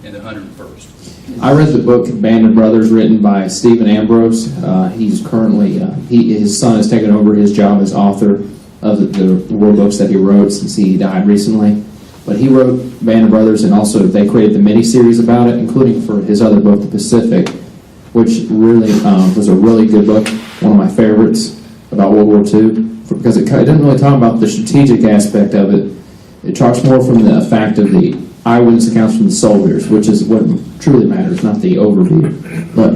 in the 101st. I read the book Band of Brothers, written by Stephen Ambrose. He's currently his son has taken over his job as author of the war books that he wrote since he died recently. But he wrote Band of Brothers, and also they created the miniseries about it, including for his other book, The Pacific, which really was a really good book, one of my favorites about World War II, because it didn't really talk about the strategic aspect of it. It talks more from the fact of the eyewitness accounts from the soldiers, which is what truly matters, not the overview, but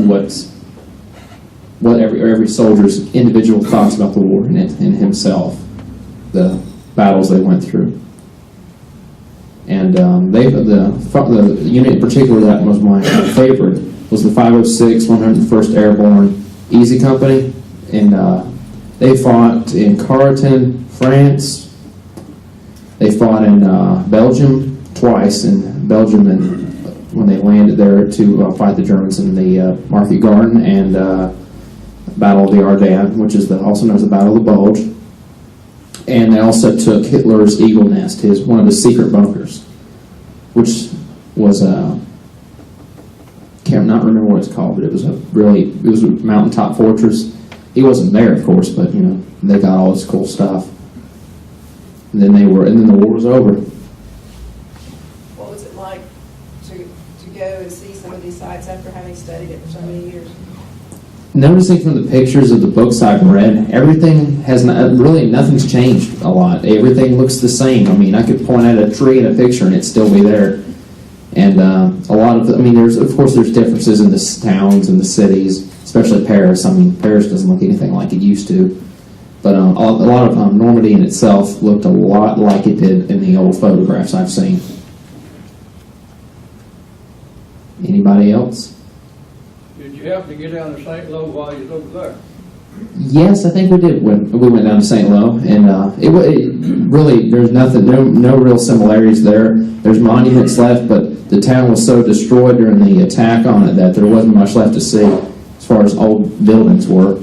what every soldier's individual thoughts about the war and himself, the battles they went through. And the unit in particular that was my favorite was the 506 101st Airborne Easy Company, and they fought in Carleton, France. They fought in Belgium twice, in Belgium, and when they landed there to fight the Germans in the Market Garden, and Battle of the Ardennes, which is also known as the Battle of the Bulge. And they also took Hitler's Eagle Nest, one of his secret bunkers, which was can't not remember what it's called, but it was a mountaintop fortress. He wasn't there, of course, but they got all this cool stuff. And then the war was over. What was it like to go and see some of these sites after having studied it for so many years? Noticing from the pictures of the books I've read, everything nothing's changed a lot. Everything looks the same. I mean, I could point at a tree in a picture and it'd still be there. And a lot of, there's differences in the towns and the cities, especially Paris. I mean, Paris doesn't look anything like it used to. But a lot of Normandy in itself looked a lot like it did in the old photographs I've seen. Anybody else? Did you happen to get down to St. Lo while you was over there? Yes, I think we did. We went down to St. Lo, and it really, there's nothing, no real similarities there. There's monuments left, but the town was so destroyed during the attack on it that there wasn't much left to see as far as old buildings were.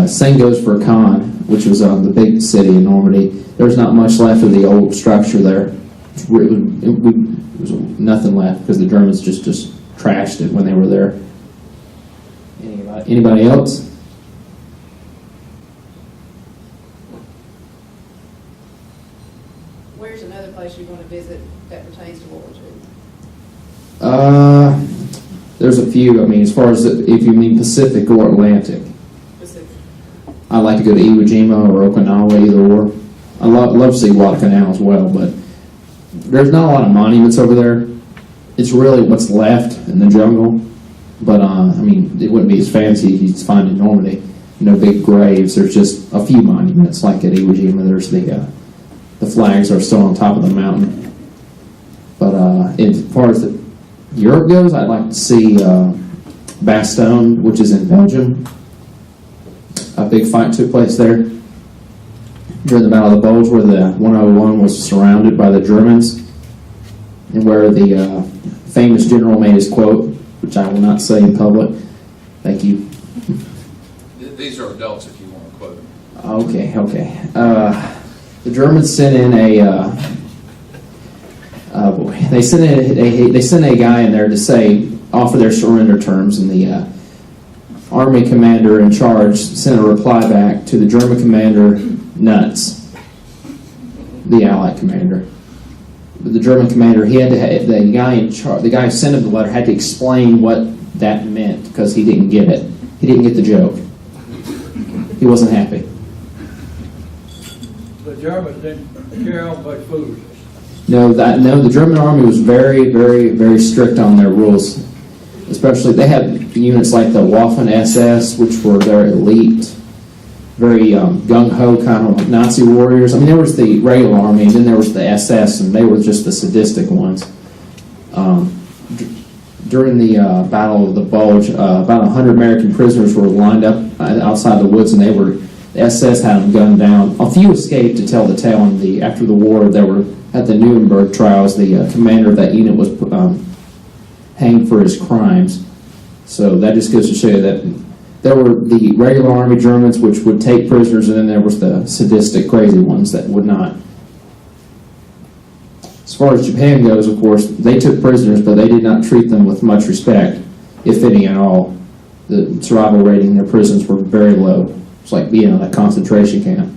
Same goes for Caen, which was the big city in Normandy. There's not much left of the old structure there. It was nothing left because the Germans just trashed it when they were there. Anybody else? Where's another place you want to visit that pertains to World War II? There's a few. As far as if you mean Pacific or Atlantic. Pacific. I like to go to Iwo Jima or Okinawa, either or. I love to see Guadalcanal as well, but there's not a lot of monuments over there. It's really what's left in the jungle. But, it wouldn't be as fancy as you'd find in Normandy. No big graves. There's just a few monuments, like at Iwo Jima. There's the flags are still on top of the mountain. But as far as Europe goes, I'd like to see Bastogne, which is in Belgium. A big fight took place there during the Battle of the Bulge, where the 101 was surrounded by the Germans, and where the famous general made his quote, which I will not say in public. Thank you. These are adults if you want to quote them. Okay. The Germans sent in they sent a guy in there to offer their surrender terms, and the army commander in charge sent a reply back to the German commander, nuts, the Allied commander. The German commander, the guy who sent him the letter had to explain what that meant because he didn't get it. He didn't get the joke. He wasn't happy. The Germans didn't care how much food. No, the German army was very, very, very strict on their rules. Especially, they had units like the Waffen SS, which were their elite, very gung-ho kind of Nazi warriors. There was the regular army, and then there was the SS, and they were just the sadistic ones. During the Battle of the Bulge, about 100 American prisoners were lined up outside the woods, and the SS had them gunned down. A few escaped to tell the tale, and after the war, they were at the Nuremberg trials. The commander of that unit was hanged for his crimes. So that just goes to show you that there were the regular army Germans, which would take prisoners, and then there was the sadistic, crazy ones that would not. As far as Japan goes, of course, they took prisoners, but they did not treat them with much respect, if any at all. The survival rating in their prisons were very low. It's like being in a concentration camp.